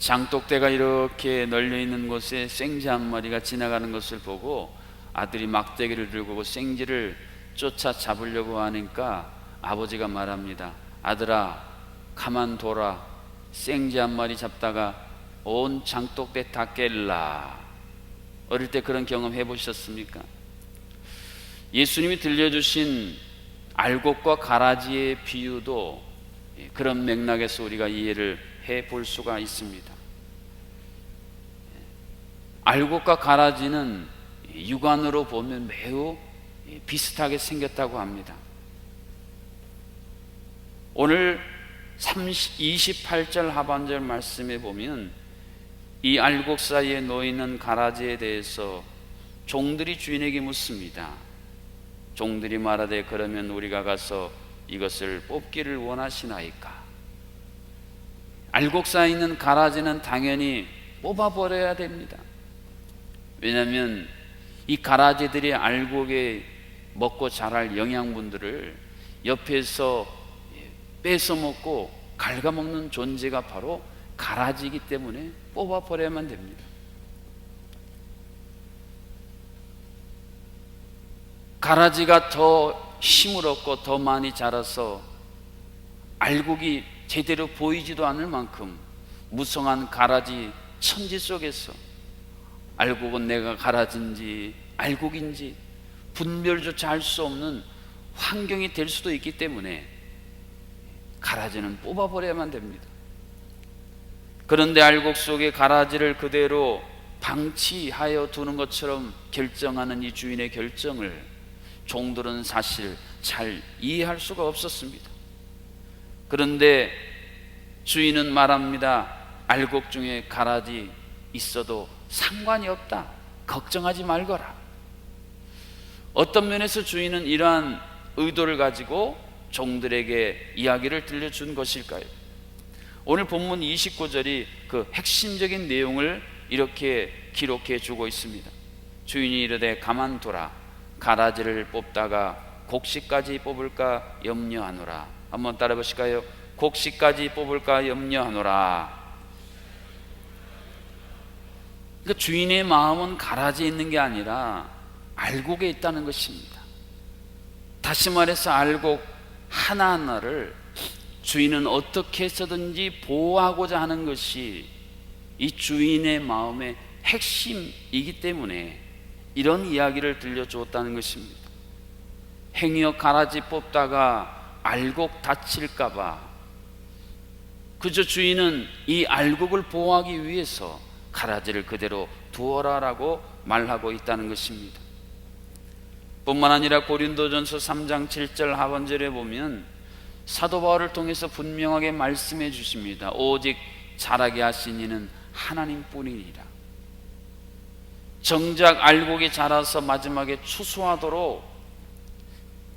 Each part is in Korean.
장독대가 이렇게 널려 있는 곳에 생쥐 한 마리가 지나가는 것을 보고 아들이 막대기를 들고 생쥐를 쫓아 잡으려고 하니까 아버지가 말합니다. 아들아, 가만둬라. 생쥐 한 마리 잡다가 온 장독대 다 깰라. 어릴 때 그런 경험 해보셨습니까? 예수님이 들려주신 알곡과 가라지의 비유도 그런 맥락에서 우리가 이해를 해볼 수가 있습니다. 알곡과 가라지는 육안으로 보면 매우 비슷하게 생겼다고 합니다. 오늘 28절 하반절 말씀에 보면 이 알곡 사이에 놓이는 가라지에 대해서 종들이 주인에게 묻습니다. 종들이 말하되 그러면 우리가 가서 이것을 뽑기를 원하시나이까? 알곡 사이에 있는 가라지는 당연히 뽑아버려야 됩니다. 왜냐하면 이 가라지들이 알곡에 먹고 자랄 영양분들을 옆에서 뺏어 먹고 갉아먹는 존재가 바로 가라지이기 때문에 뽑아버려야만 됩니다. 가라지가 더 힘을 얻고 더 많이 자라서 알곡이 제대로 보이지도 않을 만큼 무성한 가라지 천지 속에서 알곡은 내가 가라지인지 알곡인지 분별조차 할 수 없는 환경이 될 수도 있기 때문에 가라지는 뽑아버려야만 됩니다. 그런데 알곡 속에 가라지를 그대로 방치하여 두는 것처럼 결정하는 이 주인의 결정을 종들은 사실 잘 이해할 수가 없었습니다. 그런데 주인은 말합니다. 알곡 중에 가라지 있어도 상관이 없다. 걱정하지 말거라. 어떤 면에서 주인은 이러한 의도를 가지고 종들에게 이야기를 들려준 것일까요? 오늘 본문 29절이 그 핵심적인 내용을 이렇게 기록해 주고 있습니다. 주인이 이르되 가만둬라. 가라지를 뽑다가 곡식까지 뽑을까 염려하노라. 한번 따라 보실까요? 곡식까지 뽑을까 염려하노라. 그러니까 주인의 마음은 가라지에 있는 게 아니라 알곡에 있다는 것입니다. 다시 말해서 알곡 하나하나를 주인은 어떻게 해서든지 보호하고자 하는 것이 이 주인의 마음의 핵심이기 때문에 이런 이야기를 들려주었다는 것입니다. 행여 가라지 뽑다가 알곡 다칠까봐 그저 주인은 이 알곡을 보호하기 위해서 가라지를 그대로 두어라라고 말하고 있다는 것입니다. 뿐만 아니라 고린도전서 3장 7절 하반절에 보면 사도 바울을 통해서 분명하게 말씀해 주십니다. 오직 자라게 하신 이는 하나님뿐이니라. 정작 알곡이 자라서 마지막에 추수하도록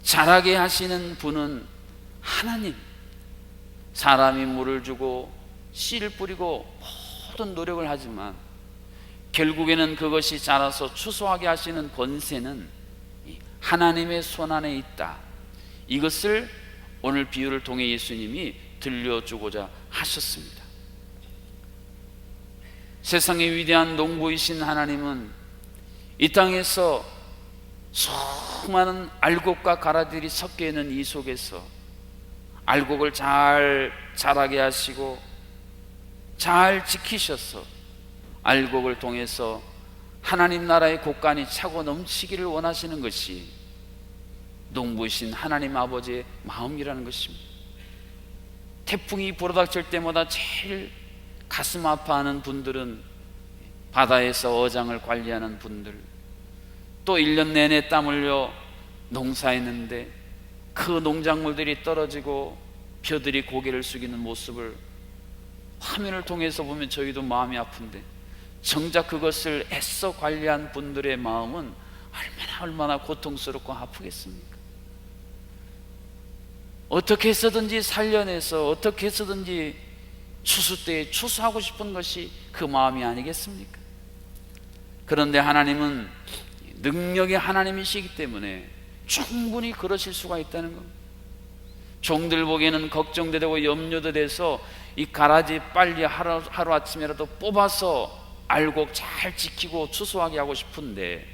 자라게 하시는 분은 하나님. 사람이 물을 주고 씨를 뿌리고 모든 노력을 하지만 결국에는 그것이 자라서 추수하게 하시는 권세는 하나님의 손 안에 있다. 이것을 오늘 비유를 통해 예수님이 들려주고자 하셨습니다. 세상의 위대한 농부이신 하나님은 이 땅에서 수많은 알곡과 가라들이 섞여 있는 이 속에서 알곡을 잘 자라게 하시고 잘 지키셔서 알곡을 통해서 하나님 나라의 곡간이 차고 넘치기를 원하시는 것이 농부이신 하나님 아버지의 마음이라는 것입니다. 태풍이 불어닥칠 때마다 제일 가슴 아파하는 분들은 바다에서 어장을 관리하는 분들, 또 1년 내내 땀 흘려 농사했는데 그 농작물들이 떨어지고 벼들이 고개를 숙이는 모습을 화면을 통해서 보면 저희도 마음이 아픈데 정작 그것을 애써 관리한 분들의 마음은 얼마나 고통스럽고 아프겠습니까? 어떻게 해서든지 살려내서 어떻게 해서든지 추수 때에 추수하고 싶은 것이 그 마음이 아니겠습니까? 그런데 하나님은 능력의 하나님이시기 때문에 충분히 그러실 수가 있다는 겁니다. 종들 보기에는 걱정도 되고 염려도 돼서 이 가라지 빨리 하루아침이라도 뽑아서 알곡 잘 지키고 추수하게 하고 싶은데,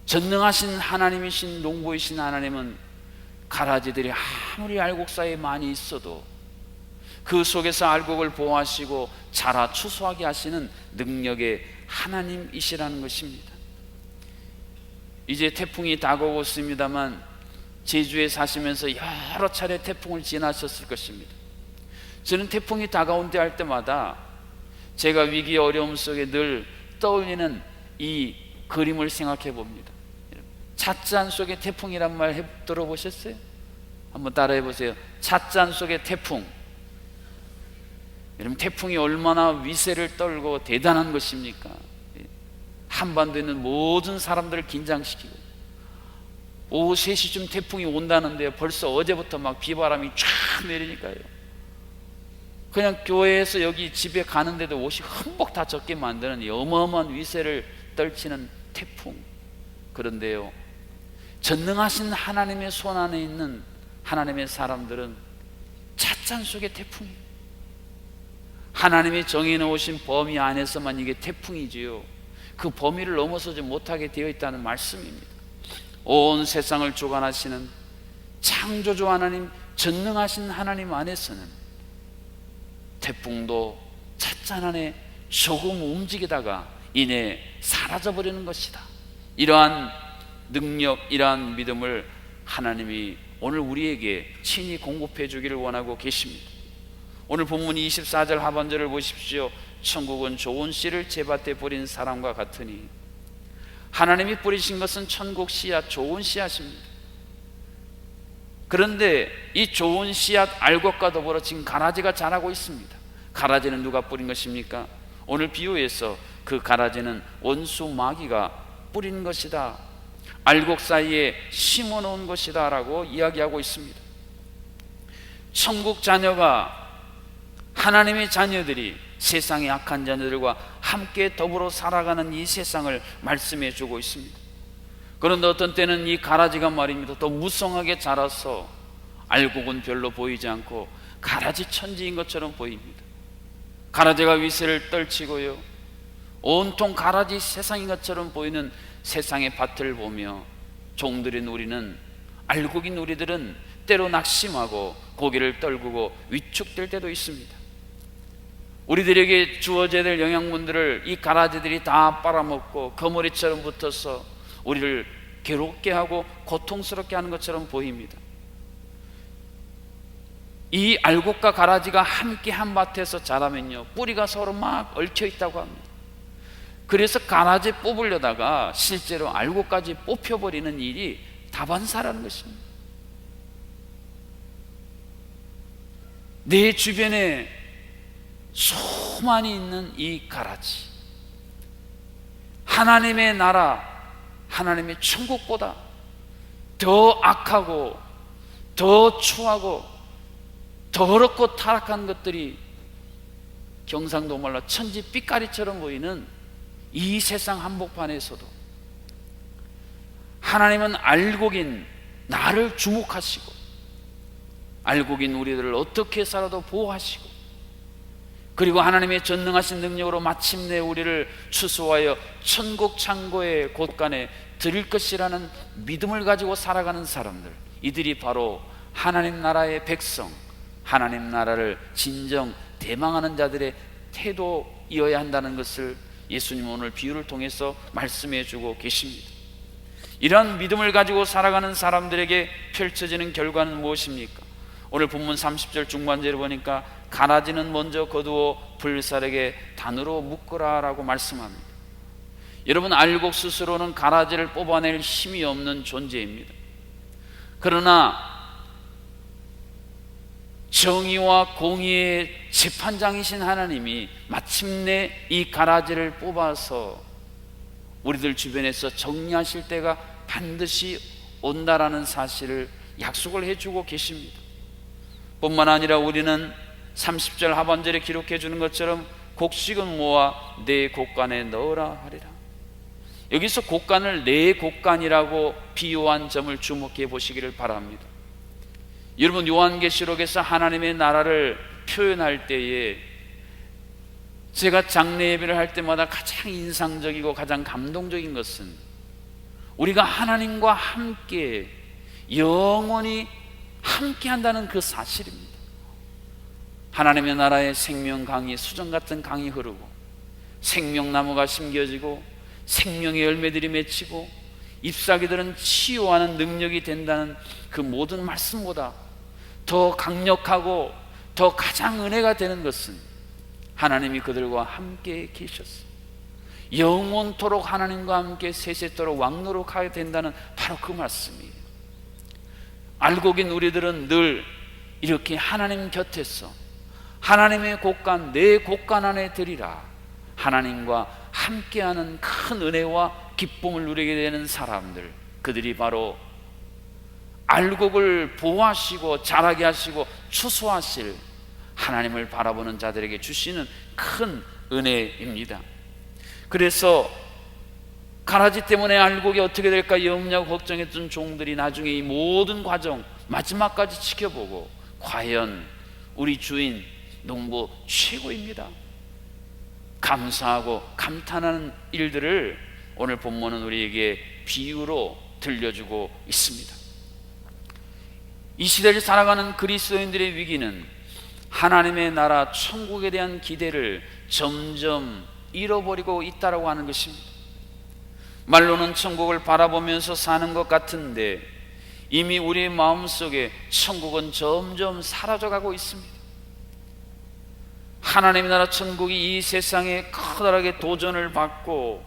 전능하신 하나님이신 농부이신 하나님은 가라지들이 아무리 알곡 사이에 많이 있어도 그 속에서 알곡을 보호하시고 자라 추수하게 하시는 능력의 하나님이시라는 것입니다. 이제 태풍이 다가오고 있습니다만 제주에 사시면서 여러 차례 태풍을 지나셨을 것입니다. 저는 태풍이 다가온다 할 때마다 제가 위기 어려움 속에 늘 떠올리는 이 그림을 생각해 봅니다. 찻잔 속에 태풍이란 말 들어보셨어요? 한번 따라해 보세요. 찻잔 속에 태풍. 여러분, 태풍이 얼마나 위세를 떨고 대단한 것입니까? 한반도에 있는 모든 사람들을 긴장시키고, 오후 3시쯤 태풍이 온다는데 벌써 어제부터 막 비바람이 쫙 내리니까요, 그냥 교회에서 여기 집에 가는데도 옷이 흠뻑 다 젖게 만드는 이 어마어마한 위세를 떨치는 태풍. 그런데요, 전능하신 하나님의 손 안에 있는 하나님의 사람들은 찻잔 속의 태풍이에요. 하나님이 정해놓으신 범위 안에서만 이게 태풍이지요, 그 범위를 넘어서지 못하게 되어 있다는 말씀입니다. 온 세상을 주관하시는 창조주 하나님, 전능하신 하나님 안에서는 태풍도 찻잔 안에 조금 움직이다가 이내 사라져버리는 것이다. 이러한 능력, 이러한 믿음을 하나님이 오늘 우리에게 친히 공급해 주기를 원하고 계십니다. 오늘 본문 24절 하반절을 보십시오. 천국은 좋은 씨를 제밭에 뿌린 사람과 같으니. 하나님이 뿌리신 것은 천국 씨앗, 좋은 씨앗입니다. 그런데 이 좋은 씨앗 알곡과 더불어 지금 가라지가 자라고 있습니다. 가라지는 누가 뿌린 것입니까? 오늘 비유에서 그 가라지는 원수 마귀가 뿌린 것이다, 알곡 사이에 심어 놓은 것이다 라고 이야기하고 있습니다. 천국 자녀가, 하나님의 자녀들이 세상의 악한 자녀들과 함께 더불어 살아가는 이 세상을 말씀해 주고 있습니다. 그런데 어떤 때는 이 가라지가 말입니다, 더 무성하게 자라서 알곡은 별로 보이지 않고 가라지 천지인 것처럼 보입니다. 가라지가 위세를 떨치고요, 온통 가라지 세상인 것처럼 보이는 세상의 밭을 보며 종들인 우리는, 알곡인 우리들은 때로 낙심하고 고개를 떨구고 위축될 때도 있습니다. 우리들에게 주어져야 될 영양분들을 이 가라지들이 다 빨아먹고 거머리처럼 붙어서 우리를 괴롭게 하고 고통스럽게 하는 것처럼 보입니다. 이 알곡과 가라지가 함께 한 밭에서 자라면요, 뿌리가 서로 막 얽혀 있다고 합니다. 그래서 가라지 뽑으려다가 실제로 알곡까지 뽑혀버리는 일이 다반사라는 것입니다. 내 주변에 수많이 있는 이 가라지, 하나님의 나라, 하나님의 천국보다 더 악하고 더 추하고 더럽고 타락한 것들이 경상도 말로 천지 삐까리처럼 보이는 이 세상 한복판에서도 하나님은 알곡인 나를 주목하시고, 알곡인 우리들을 어떻게 살아도 보호하시고, 그리고 하나님의 전능하신 능력으로 마침내 우리를 추수하여 천국 창고의 곳간에 드릴 것이라는 믿음을 가지고 살아가는 사람들, 이들이 바로 하나님 나라의 백성, 하나님 나라를 진정 대망하는 자들의 태도이어야 한다는 것을 예수님은 오늘 비유를 통해서 말씀해 주고 계십니다. 이런 믿음을 가지고 살아가는 사람들에게 펼쳐지는 결과는 무엇입니까? 오늘 본문 30절 중반절에 보니까 가라지는 먼저 거두어 불살에게 단으로 묶으라 라고 말씀합니다. 여러분, 알곡 스스로는 가라지를 뽑아낼 힘이 없는 존재입니다. 그러나 정의와 공의의 재판장이신 하나님이 마침내 이 가라지를 뽑아서 우리들 주변에서 정리하실 때가 반드시 온다라는 사실을 약속을 해주고 계십니다. 뿐만 아니라 우리는 30절 하반절에 기록해 주는 것처럼 곡식은 모아 내 곡간에 넣으라 하리라. 여기서 곡간을 내 곡간이라고 비유한 점을 주목해 보시기를 바랍니다. 여러분, 요한계시록에서 하나님의 나라를 표현할 때에 제가 장례 예배를 할 때마다 가장 인상적이고 가장 감동적인 것은 우리가 하나님과 함께 영원히 함께 한다는 그 사실입니다. 하나님의 나라의 생명강이, 수정 같은 강이 흐르고 생명나무가 심겨지고 생명의 열매들이 맺히고 잎사귀들은 치유하는 능력이 된다는 그 모든 말씀보다 더 강력하고 더 가장 은혜가 되는 것은 하나님이 그들과 함께 계셨어요. 영원토록 하나님과 함께 세세토록 왕노릇하게 된다는 바로 그 말씀이에요. 알고 긴 우리들은 늘 이렇게 하나님 곁에서 하나님의 곳간 내 곳간 안에 들이라 하나님과 함께하는 큰 은혜와 기쁨을 누리게 되는 사람들, 그들이 바로 알곡을 보호하시고 자라게 하시고 추수하실 하나님을 바라보는 자들에게 주시는 큰 은혜입니다. 그래서 가라지 때문에 알곡이 어떻게 될까 염려하고 걱정했던 종들이 나중에 이 모든 과정 마지막까지 지켜보고 과연 우리 주인 농부 최고입니다, 감사하고 감탄하는 일들을 오늘 본문은 우리에게 비유로 들려주고 있습니다. 이 시대를 살아가는 그리스도인들의 위기는 하나님의 나라 천국에 대한 기대를 점점 잃어버리고 있다고 하는 것입니다. 말로는 천국을 바라보면서 사는 것 같은데 이미 우리의 마음속에 천국은 점점 사라져가고 있습니다. 하나님의 나라 천국이 이 세상에 커다랗게 도전을 받고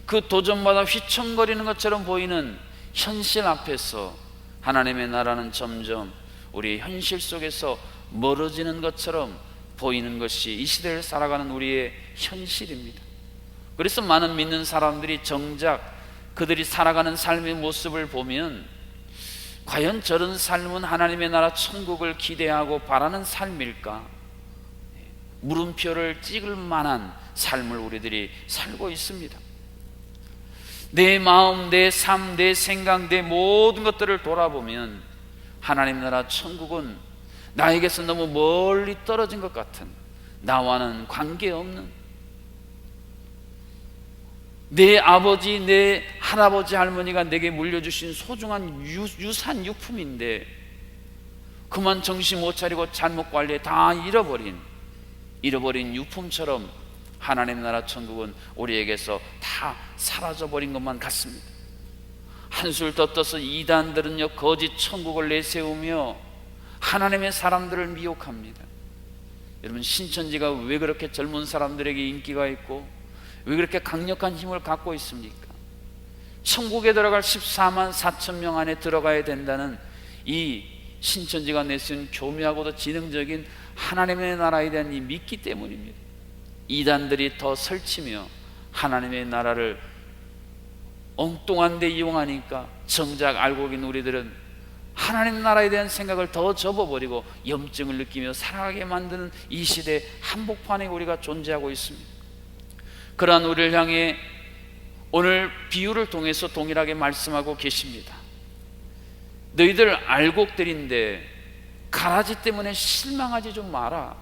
그 도전마다 휘청거리는 것처럼 보이는 현실 앞에서 하나님의 나라는 점점 우리 현실 속에서 멀어지는 것처럼 보이는 것이 이 시대를 살아가는 우리의 현실입니다. 그래서 많은 믿는 사람들이 정작 그들이 살아가는 삶의 모습을 보면 과연 저런 삶은 하나님의 나라 천국을 기대하고 바라는 삶일까? 물음표를 찍을 만한 삶을 우리들이 살고 있습니다. 내 마음, 내 삶, 내 생각, 내 모든 것들을 돌아보면 하나님 나라 천국은 나에게서 너무 멀리 떨어진 것 같은, 나와는 관계없는, 내 아버지, 내 할아버지, 할머니가 내게 물려주신 소중한 유산 유품인데 그만 정신 못 차리고 잘못 관리해 다 잃어버린 유품처럼 하나님 나라 천국은 우리에게서 다 사라져버린 것만 같습니다. 한술 더 떠서 이단들은요 거짓 천국을 내세우며 하나님의 사람들을 미혹합니다. 여러분, 신천지가 왜 그렇게 젊은 사람들에게 인기가 있고 왜 그렇게 강력한 힘을 갖고 있습니까? 천국에 들어갈 14만 4천 명 안에 들어가야 된다는 이 신천지가 내세운 교묘하고도 지능적인 하나님의 나라에 대한 이 믿기 때문입니다. 이단들이 더 설치며 하나님의 나라를 엉뚱한 데 이용하니까 정작 알고 있는 우리들은 하나님 나라에 대한 생각을 더 접어버리고 염증을 느끼며 살아가게 만드는 이 시대 한복판에 우리가 존재하고 있습니다. 그러한 우리를 향해 오늘 비유를 통해서 동일하게 말씀하고 계십니다. 너희들 알곡들인데 가라지 때문에 실망하지 좀 마라.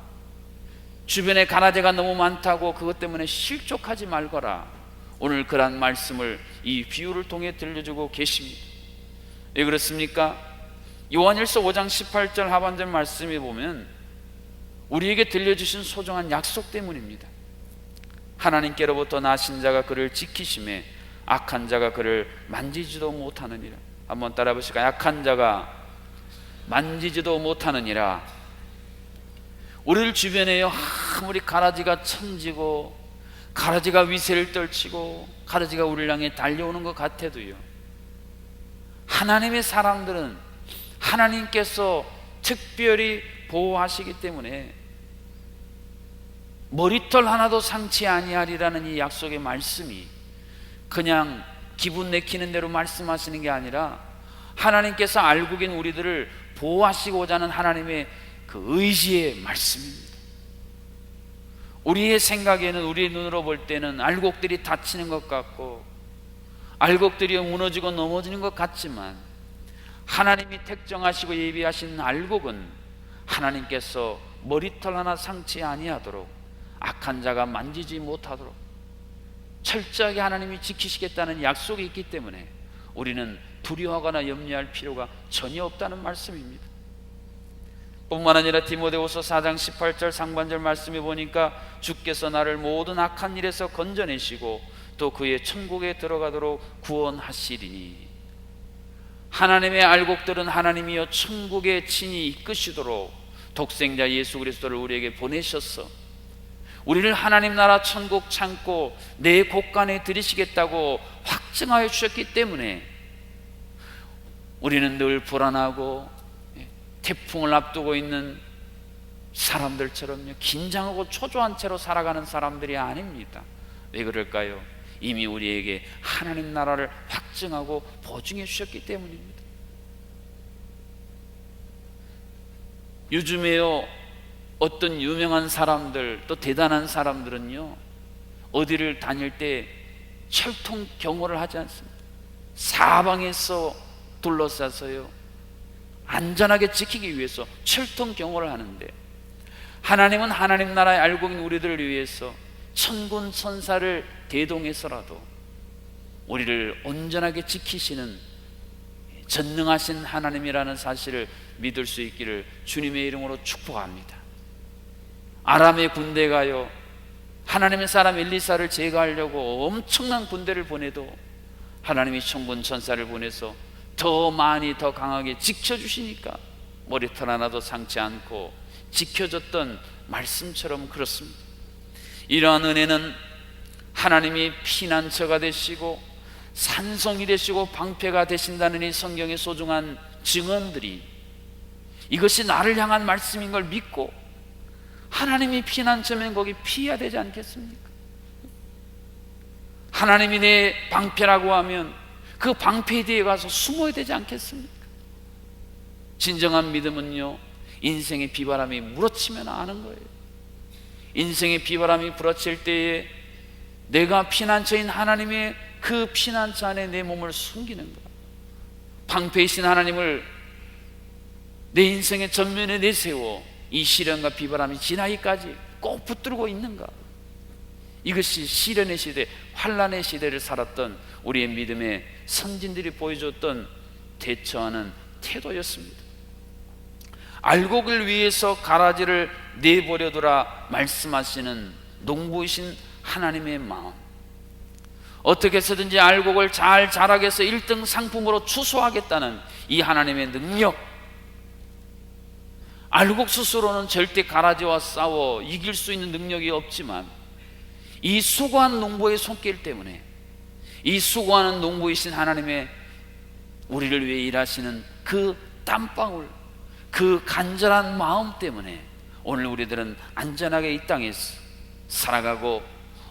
주변에 가라지가 너무 많다고 그것 때문에 실족하지 말거라. 오늘 그러한 말씀을 이 비유를 통해 들려주고 계십니다. 왜 그렇습니까? 요한일서 5장 18절 하반절 말씀에 보면 우리에게 들려주신 소중한 약속 때문입니다. 하나님께로부터 나신 자가 그를 지키심에 악한 자가 그를 만지지도 못하느니라. 한번 따라 보실까요? 악한 자가 만지지도 못하느니라. 우리들 주변에요 아무리 가라지가 천지고 가라지가 위세를 떨치고 가라지가 우리를 향해 달려오는 것 같아도요, 하나님의 사람들은 하나님께서 특별히 보호하시기 때문에 머리털 하나도 상치 아니하리라는 이 약속의 말씀이 그냥 기분 내키는 대로 말씀하시는 게 아니라 하나님께서 알고 계신 우리들을 보호하시고자 하는 하나님의 그 의지의 말씀입니다. 우리의 생각에는, 우리의 눈으로 볼 때는 알곡들이 다치는 것 같고 알곡들이 무너지고 넘어지는 것 같지만 하나님이 택정하시고 예비하신 알곡은 하나님께서 머리털 하나 상치 아니하도록, 악한 자가 만지지 못하도록 철저하게 하나님이 지키시겠다는 약속이 있기 때문에 우리는 두려워하거나 염려할 필요가 전혀 없다는 말씀입니다. 뿐만 아니라 디모데후서 4장 18절 상반절 말씀에 보니까 주께서 나를 모든 악한 일에서 건져내시고 또 그의 천국에 들어가도록 구원하시리니, 하나님의 알곡들은 하나님이여 천국에 친히 이끄시도록 독생자 예수 그리스도를 우리에게 보내셨어 우리를 하나님 나라 천국 창고 내 곳간에 들이시겠다고 확증하여 주셨기 때문에 우리는 늘 불안하고 태풍을 앞두고 있는 사람들처럼요, 긴장하고 초조한 채로 살아가는 사람들이 아닙니다. 왜 그럴까요? 이미 우리에게 하나님 나라를 확증하고 보증해 주셨기 때문입니다. 요즘에요, 어떤 유명한 사람들, 또 대단한 사람들은요, 어디를 다닐 때 철통 경호를 하지 않습니다. 사방에서 둘러싸서요, 안전하게 지키기 위해서 철통 경호를 하는데, 하나님은 하나님 나라의 알곡인 우리들을 위해서 천군 천사를 대동해서라도 우리를 온전하게 지키시는 전능하신 하나님이라는 사실을 믿을 수 있기를 주님의 이름으로 축복합니다. 아람의 군대가요, 하나님의 사람 엘리사를 제거하려고 엄청난 군대를 보내도 하나님이 천군 천사를 보내서 더 많이 더 강하게 지켜주시니까 머리털 하나도 상치 않고 지켜줬던 말씀처럼 그렇습니다. 이러한 은혜는 하나님이 피난처가 되시고 산성이 되시고 방패가 되신다는 이 성경의 소중한 증언들이, 이것이 나를 향한 말씀인 걸 믿고 하나님이 피난처면 거기 피해야 되지 않겠습니까? 하나님이 내 방패라고 하면 그 방패 뒤에 가서 숨어야 되지 않겠습니까? 진정한 믿음은요, 인생의 비바람이 물어치면 아는 거예요. 인생의 비바람이 불어칠 때에 내가 피난처인 하나님의 그 피난처 안에 내 몸을 숨기는 것, 방패이신 하나님을 내 인생의 전면에 내세워 이 시련과 비바람이 지나기까지 꼭 붙들고 있는가, 이것이 시련의 시대, 환난의 시대를 살았던 우리의 믿음의 선진들이 보여줬던 대처하는 태도였습니다. 알곡을 위해서 가라지를 내버려두라 말씀하시는 농부이신 하나님의 마음, 어떻게 해서든지 알곡을 잘 자라게 해서 1등 상품으로 추수하겠다는 이 하나님의 능력, 알곡 스스로는 절대 가라지와 싸워 이길 수 있는 능력이 없지만 이 수고한 농부의 손길 때문에, 이 수고하는 농부이신 하나님의 우리를 위해 일하시는 그 땀방울, 그 간절한 마음 때문에 오늘 우리들은 안전하게 이 땅에 살아가고,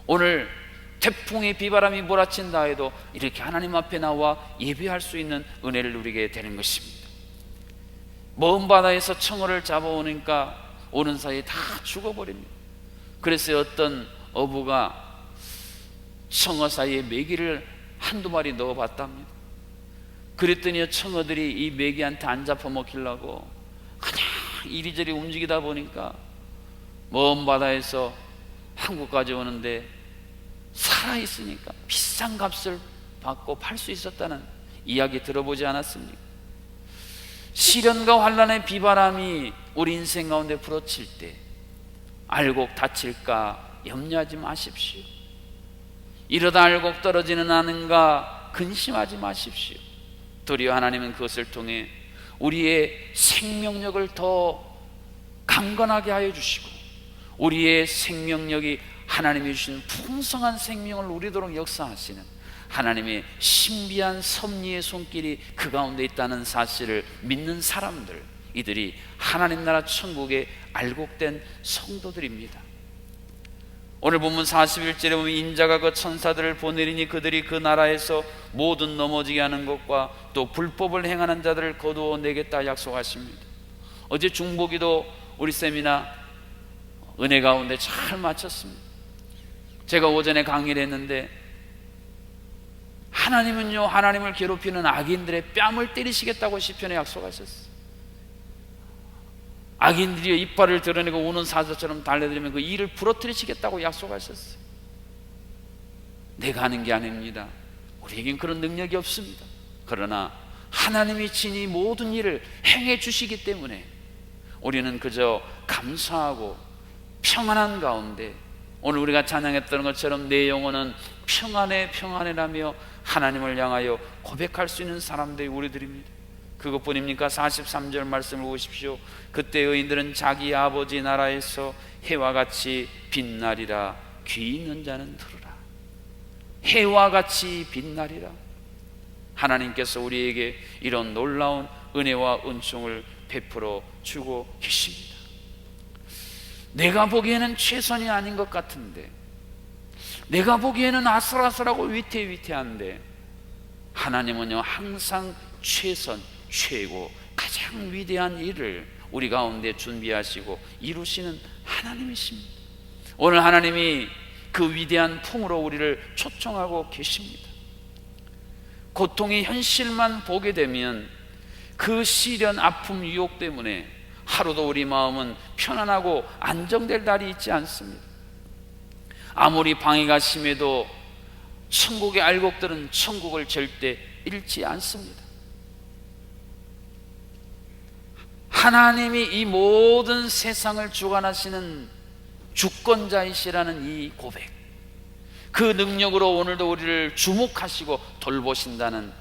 오늘 태풍의 비바람이 몰아친다 해도 이렇게 하나님 앞에 나와 예배할 수 있는 은혜를 누리게 되는 것입니다. 먼 바다에서 청어를 잡아오니까 오는 사이에 다 죽어버립니다. 그래서 어떤 어부가 청어 사이에 메기를 한두 마리 넣어봤답니다. 그랬더니 청어들이 이 메기한테 안 잡아먹히려고 그냥 이리저리 움직이다 보니까 먼 바다에서 한국까지 오는데 살아있으니까 비싼 값을 받고 팔 수 있었다는 이야기 들어보지 않았습니까? 시련과 환난의 비바람이 우리 인생 가운데 불어칠 때 알곡 다칠까 염려하지 마십시오. 이러다 알곡 떨어지는 않은가 근심하지 마십시오. 도리어 하나님은 그것을 통해 우리의 생명력을 더 강건하게 하여 주시고, 우리의 생명력이 하나님이 주신 풍성한 생명을 누리도록 역사하시는 하나님의 신비한 섭리의 손길이 그 가운데 있다는 사실을 믿는 사람들, 이들이 하나님 나라 천국에 알곡된 성도들입니다. 오늘 본문 41절에 보면 인자가 그 천사들을 보내리니 그들이 그 나라에서 모든 넘어지게 하는 것과 또 불법을 행하는 자들을 거두어내겠다 약속하십니다. 어제 중보기도 우리 쌤이나 은혜 가운데 잘 마쳤습니다. 제가 오전에 강의를 했는데, 하나님은요, 하나님을 괴롭히는 악인들의 뺨을 때리시겠다고 시편에 약속하셨어요. 악인들이 이빨을 드러내고 우는 사자처럼 달려들면 그 이를 부러뜨리시겠다고 약속하셨어요. 내가 하는 게 아닙니다. 우리에겐 그런 능력이 없습니다. 그러나 하나님이 친히 모든 일을 행해 주시기 때문에 우리는 그저 감사하고 평안한 가운데, 오늘 우리가 찬양했던 것처럼 내 영혼은 평안해 평안해라며 하나님을 향하여 고백할 수 있는 사람들이 우리들입니다. 그것뿐입니까? 43절 말씀을 보십시오. 그때 의인들은 자기 아버지 나라에서 해와 같이 빛나리라. 귀 있는 자는 들으라. 해와 같이 빛나리라. 하나님께서 우리에게 이런 놀라운 은혜와 은총을 베풀어 주고 계십니다. 내가 보기에는 최선이 아닌 것 같은데, 내가 보기에는 아슬아슬하고 위태위태한데, 하나님은요 항상 최선, 최고, 가장 위대한 일을 우리 가운데 준비하시고 이루시는 하나님이십니다. 오늘 하나님이 그 위대한 품으로 우리를 초청하고 계십니다. 고통의 현실만 보게 되면 그 시련, 아픔, 유혹 때문에 하루도 우리 마음은 편안하고 안정될 날이 있지 않습니다. 아무리 방해가 심해도 천국의 알곡들은 천국을 절대 잃지 않습니다. 하나님이 이 모든 세상을 주관하시는 주권자이시라는 이 고백, 그 능력으로 오늘도 우리를 주목하시고 돌보신다는,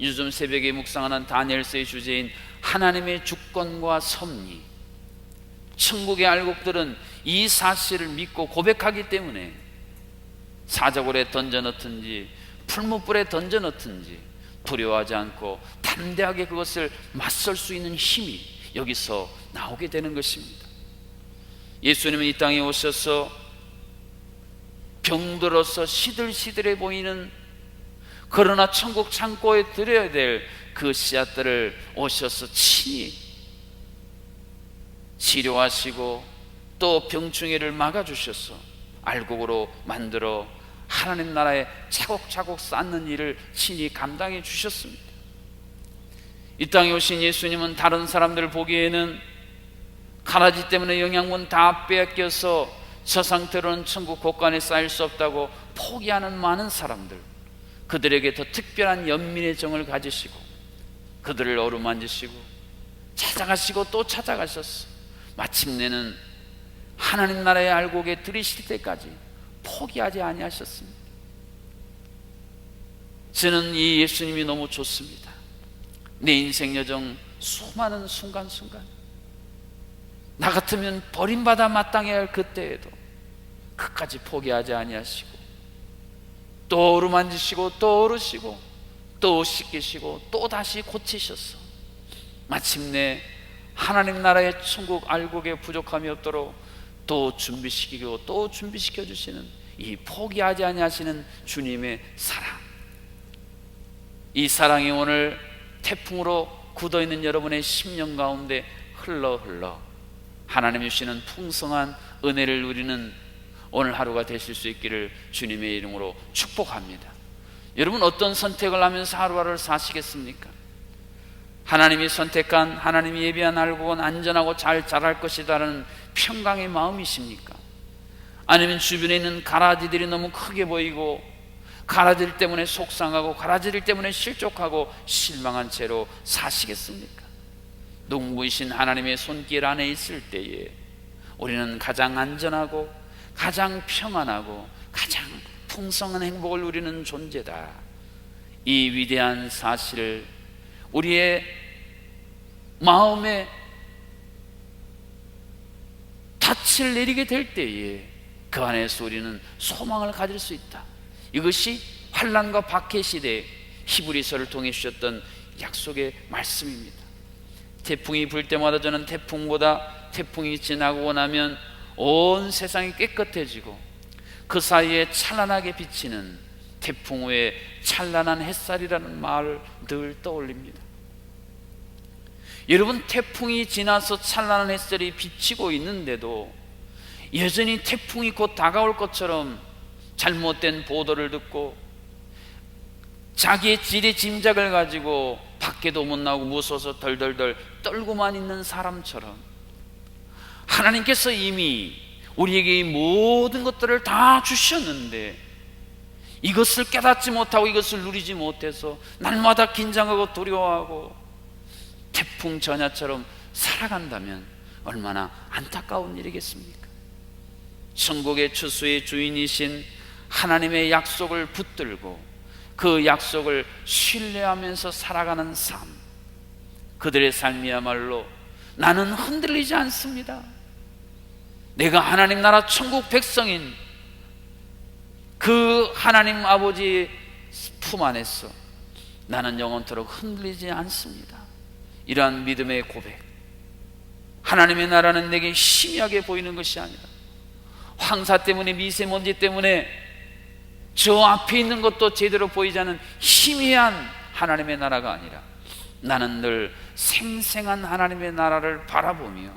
요즘 새벽에 묵상하는 다니엘서의 주제인 하나님의 주권과 섭리, 천국의 알곡들은 이 사실을 믿고 고백하기 때문에 사자굴에 던져넣든지 풀무불에 던져넣든지 두려워하지 않고 담대하게 그것을 맞설 수 있는 힘이 여기서 나오게 되는 것입니다. 예수님은 이 땅에 오셔서 병들어서 시들시들해 보이는, 그러나 천국 창고에 들여야 될 그 씨앗들을 오셔서 친히 치료하시고 또 병충해를 막아주셔서 알곡으로 만들어 하나님 나라에 차곡차곡 쌓는 일을 친히 감당해 주셨습니다. 이 땅에 오신 예수님은 다른 사람들을 보기에는 가라지 때문에 영양분 다 빼앗겨서 저 상태로는 천국 곳간에 쌓일 수 없다고 포기하는 많은 사람들, 그들에게 더 특별한 연민의 정을 가지시고 그들을 어루만지시고 찾아가시고 또 찾아가셨어. 마침내는 하나님 나라의 알곡에 들이실 때까지 포기하지 아니하셨습니다. 저는 이 예수님이 너무 좋습니다. 내 인생 여정 수많은 순간순간, 나 같으면 버림받아 마땅해야 할 그때에도 끝까지 포기하지 아니하시고 또 어루만지시고 또 어르시고 또 씻기시고 또 다시 고치셨어. 마침내 하나님 나라의 천국 알곡에 부족함이 없도록 또 준비시키고 또 준비시켜 주시는 이 포기하지 아니하시는 주님의 사랑, 이 사랑이 오늘 태풍으로 굳어있는 여러분의 심령 가운데 흘러 하나님 주시는 풍성한 은혜를 누리는 오늘 하루가 되실 수 있기를 주님의 이름으로 축복합니다. 여러분, 어떤 선택을 하면서 하루하루를 사시겠습니까? 하나님이 선택한, 하나님이 예비한 알곡은 안전하고 잘 자랄 것이다라는 평강의 마음이십니까? 아니면 주변에 있는 가라지들이 너무 크게 보이고 가라지들 때문에 속상하고 가라지들 때문에 실족하고 실망한 채로 사시겠습니까? 농부이신 하나님의 손길 안에 있을 때에 우리는 가장 안전하고 가장 평안하고 가장 풍성한 행복을 누리는 존재다. 이 위대한 사실을 우리의 마음에 닻을 내리게 될 때에 그 안에서 우리는 소망을 가질 수 있다. 이것이 환난과 박해 시대에 히브리서를 통해 주셨던 약속의 말씀입니다. 태풍이 불 때마다 저는 태풍이 지나고 나면 온 세상이 깨끗해지고 그 사이에 찬란하게 비치는 태풍 후에 찬란한 햇살이라는 말을 늘 떠올립니다. 여러분, 태풍이 지나서 찬란한 햇살이 비치고 있는데도 여전히 태풍이 곧 다가올 것처럼 잘못된 보도를 듣고 자기의 지레 짐작을 가지고 밖에도 못 나오고 무서워서 덜덜덜 떨고만 있는 사람처럼 하나님께서 이미 우리에게 이 모든 것들을 다 주셨는데 이것을 깨닫지 못하고 이것을 누리지 못해서 날마다 긴장하고 두려워하고 태풍 전야처럼 살아간다면 얼마나 안타까운 일이겠습니까? 천국의 추수의 주인이신 하나님의 약속을 붙들고 그 약속을 신뢰하면서 살아가는 삶, 그들의 삶이야말로 나는 흔들리지 않습니다. 내가 하나님 나라 천국 백성인 그 하나님 아버지의 품 안에서 나는 영원토록 흔들리지 않습니다. 이러한 믿음의 고백, 하나님의 나라는 내게 희미하게 보이는 것이 아니라 황사 때문에, 미세먼지 때문에 저 앞에 있는 것도 제대로 보이지 않는 희미한 하나님의 나라가 아니라 나는 늘 생생한 하나님의 나라를 바라보며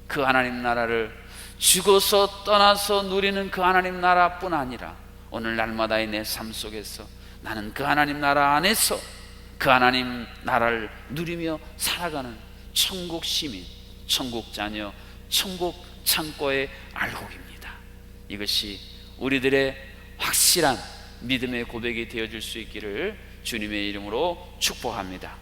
그 하나님 나라를 죽어서 떠나서 누리는 그 하나님 나라뿐 아니라 오늘 날마다의 내 삶 속에서 나는 그 하나님 나라 안에서 그 하나님 나라를 누리며 살아가는 천국 시민, 천국 자녀, 천국 창고의 알곡입니다. 이것이 우리들의 확실한 믿음의 고백이 되어질 수 있기를 주님의 이름으로 축복합니다.